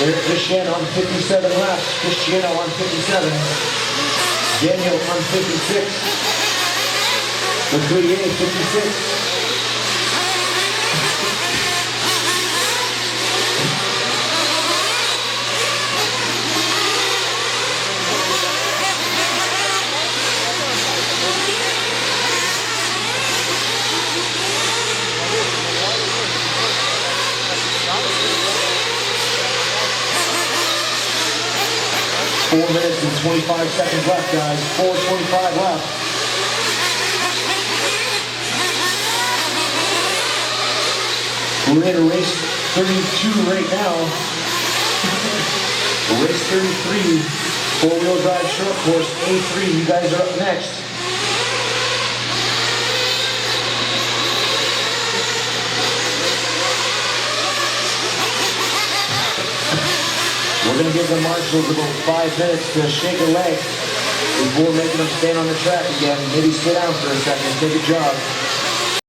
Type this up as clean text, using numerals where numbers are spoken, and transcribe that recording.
Eric Christian on 57 left. Cristiano on 57. Daniel on 56. McCready 56. 4 minutes and 25 seconds left, guys. 4:25 left. We're in race 32 right now. Race 33, four-wheel drive short course, A3. You guys are up next. We're going to give the marshals about 5 minutes to shake a leg before making them stand on the track again. Maybe sit down for a second, take a jog.